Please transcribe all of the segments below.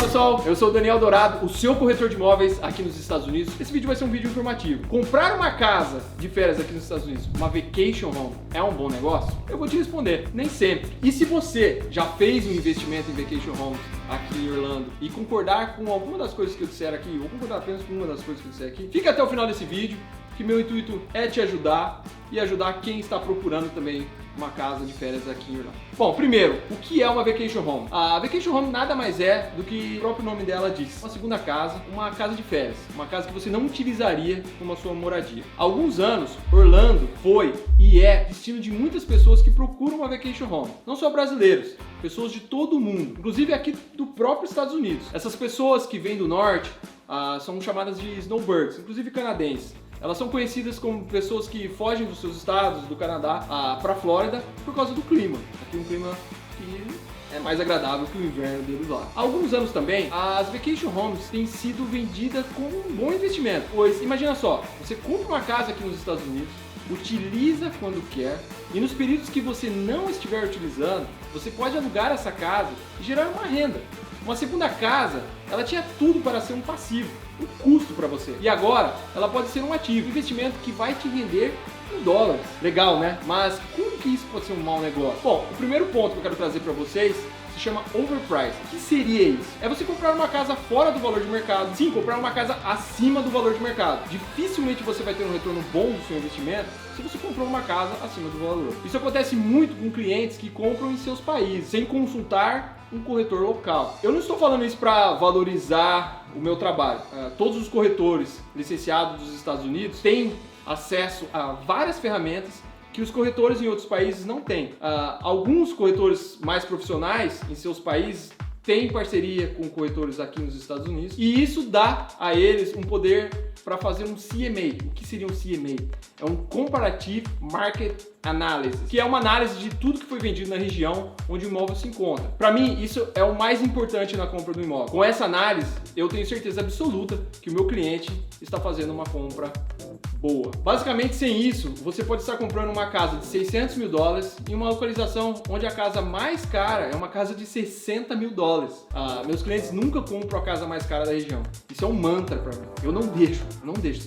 pessoal, eu sou o Daniel Dourado, o seu corretor de imóveis aqui nos Estados Unidos. Esse vídeo vai ser um vídeo informativo. Comprar uma casa de férias aqui nos Estados Unidos, uma vacation home, é um bom negócio? Eu vou te responder, nem sempre. E se você já fez um investimento em vacation homes aqui em Orlando e concordar com alguma das coisas que eu disser aqui, ou concordar apenas com uma das coisas que eu disser aqui, fica até o final desse vídeo, que meu intuito é te ajudar e ajudar quem está procurando também uma casa de férias aqui em Orlando. Bom, primeiro, o que é uma vacation home? A vacation home nada mais é do que o próprio nome dela diz. Uma segunda casa, uma casa de férias. Uma casa que você não utilizaria como a sua moradia. Há alguns anos, Orlando foi e é destino de muitas pessoas que procuram uma vacation home. Não só brasileiros, pessoas de todo o mundo, inclusive aqui do próprio Estados Unidos. Essas pessoas que vêm do norte são chamadas de snowbirds, inclusive canadenses. Elas são conhecidas como pessoas que fogem dos seus estados, do Canadá, para a Flórida por causa do clima. Aqui um clima que é mais agradável que o inverno deles lá. Há alguns anos também, as vacation homes têm sido vendidas como um bom investimento. Pois, imagina só, você compra uma casa aqui nos Estados Unidos, utiliza quando quer, e nos períodos que você não estiver utilizando, você pode alugar essa casa e gerar uma renda. Uma segunda casa, ela tinha tudo para ser um passivo, um custo para você. E agora, ela pode ser um ativo, um investimento que vai te render em dólares. Legal, né? Mas como que isso pode ser um mau negócio? Bom, o primeiro ponto que eu quero trazer para vocês se chama overprice. O que seria isso? É você comprar uma casa fora do valor de mercado. Sim, comprar uma casa acima do valor de mercado. Dificilmente você vai ter um retorno bom do seu investimento se você comprou uma casa acima do valor. Isso acontece muito com clientes que compram em seus países, sem consultar um corretor local. Eu não estou falando isso para valorizar o meu trabalho. Todos os corretores licenciados dos Estados Unidos têm acesso a várias ferramentas que os corretores em outros países não têm. Alguns corretores mais profissionais em seus países têm parceria com corretores aqui nos Estados Unidos e isso dá a eles um poder para fazer um CMA. O que seria um CMA? É um Comparative Market Analysis, que é uma análise de tudo que foi vendido na região onde o imóvel se encontra. Para mim, isso é o mais importante na compra do imóvel. Com essa análise, eu tenho certeza absoluta que o meu cliente está fazendo uma compra boa. Basicamente, sem isso, você pode estar comprando uma casa de 600 mil dólares em uma localização onde a casa mais cara é uma casa de 60 mil dólares. Meus clientes nunca compram a casa mais cara da região. Isso é um mantra para mim. Eu não deixo.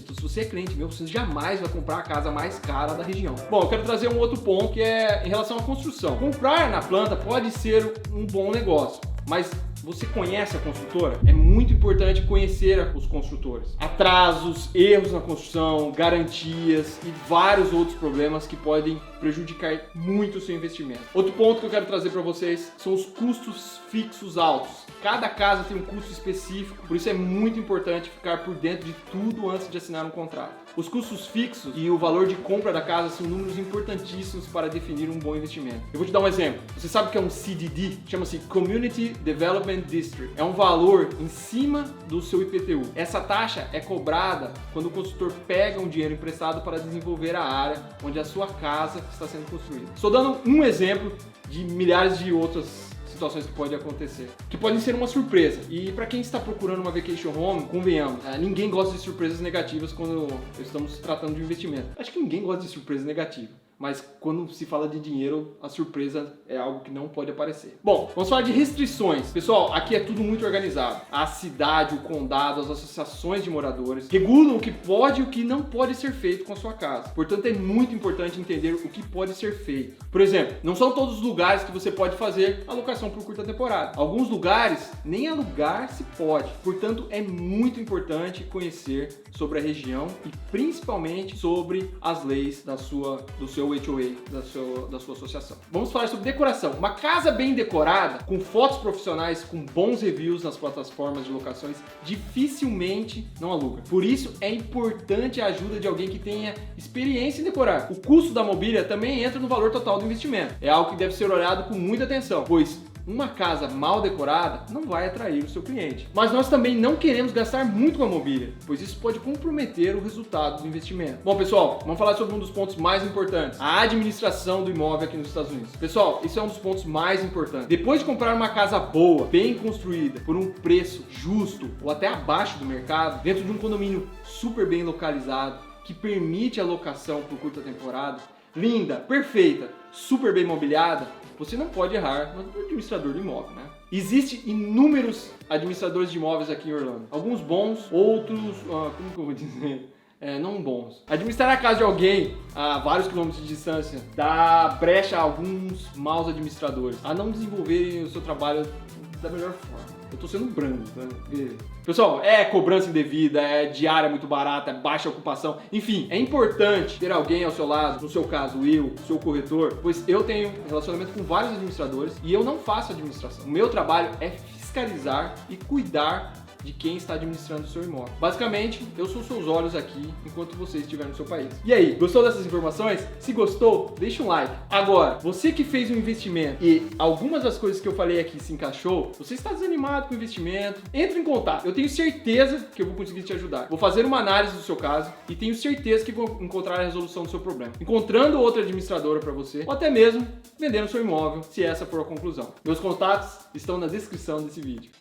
Então, se você é cliente meu, você jamais vai comprar a casa mais cara da região. Bom, eu quero trazer um outro ponto que é em relação à construção. Comprar na planta pode ser um bom negócio, mas você conhece a construtora? É muito importante conhecer os construtores. Atrasos, erros na construção, garantias e vários outros problemas que podem prejudicar muito o seu investimento. Outro ponto que eu quero trazer para vocês são os custos fixos altos. Cada casa tem um custo específico, por isso é muito importante ficar por dentro de tudo antes de assinar um contrato. Os custos fixos e o valor de compra da casa são números importantíssimos para definir um bom investimento. Eu vou te dar um exemplo. Você sabe o que é um CDD? Chama-se Community Development District. É um valor em cima do seu IPTU. Essa taxa é cobrada quando o construtor pega um dinheiro emprestado para desenvolver a área onde a sua casa está sendo construída. Estou dando um exemplo de milhares de outras situações que podem acontecer, que podem ser uma surpresa. E para quem está procurando uma vacation home, convenhamos, ninguém gosta de surpresas negativas quando estamos tratando de investimento. Acho que ninguém gosta de surpresa negativa. Mas quando se fala de dinheiro, a surpresa é algo que não pode aparecer. Bom, vamos falar de restrições. Pessoal, aqui é tudo muito organizado. A cidade, o condado, as associações de moradores regulam o que pode e o que não pode ser feito com a sua casa. Portanto, é muito importante entender o que pode ser feito. Por exemplo, não são todos os lugares que você pode fazer alocação por curta temporada. Alguns lugares, nem alugar se pode. Portanto, é muito importante conhecer sobre a região e principalmente sobre as leis do seu HOA, da sua associação. Vamos falar sobre decoração. Uma casa bem decorada, com fotos profissionais, com bons reviews nas plataformas de locações, dificilmente não aluga. Por isso, é importante a ajuda de alguém que tenha experiência em decorar. O custo da mobília também entra no valor total do investimento. É algo que deve ser olhado com muita atenção, pois uma casa mal decorada não vai atrair o seu cliente. Mas nós também não queremos gastar muito com a mobília, pois isso pode comprometer o resultado do investimento. Bom, pessoal, vamos falar sobre um dos pontos mais importantes, a administração do imóvel aqui nos Estados Unidos. Pessoal, isso é um dos pontos mais importantes. Depois de comprar uma casa boa, bem construída, por um preço justo ou até abaixo do mercado, dentro de um condomínio super bem localizado, que permite a locação por curta temporada, linda, perfeita, super bem mobiliada, você não pode errar no administrador de imóvel, né? Existem inúmeros administradores de imóveis aqui em Orlando. Alguns bons, outros, como que eu vou dizer? Não bons. Administrar a casa de alguém a vários quilômetros de distância dá brecha a alguns maus administradores a não desenvolverem o seu trabalho da melhor forma. Eu tô sendo brando, né? Pessoal, cobrança indevida, diária muito barata, baixa ocupação, enfim, é importante ter alguém ao seu lado, no seu caso eu, seu corretor, pois eu tenho relacionamento com vários administradores e eu não faço administração. O meu trabalho é fiscalizar e cuidar de quem está administrando o seu imóvel. Basicamente, eu sou seus olhos aqui enquanto você estiver no seu país. E aí, gostou dessas informações? Se gostou, deixa um like. Agora, você que fez um investimento e algumas das coisas que eu falei aqui se encaixou, você está desanimado com o investimento, entre em contato. Eu tenho certeza que eu vou conseguir te ajudar. Vou fazer uma análise do seu caso e tenho certeza que vou encontrar a resolução do seu problema. Encontrando outra administradora para você, ou até mesmo vendendo seu imóvel, se essa for a conclusão. Meus contatos estão na descrição desse vídeo.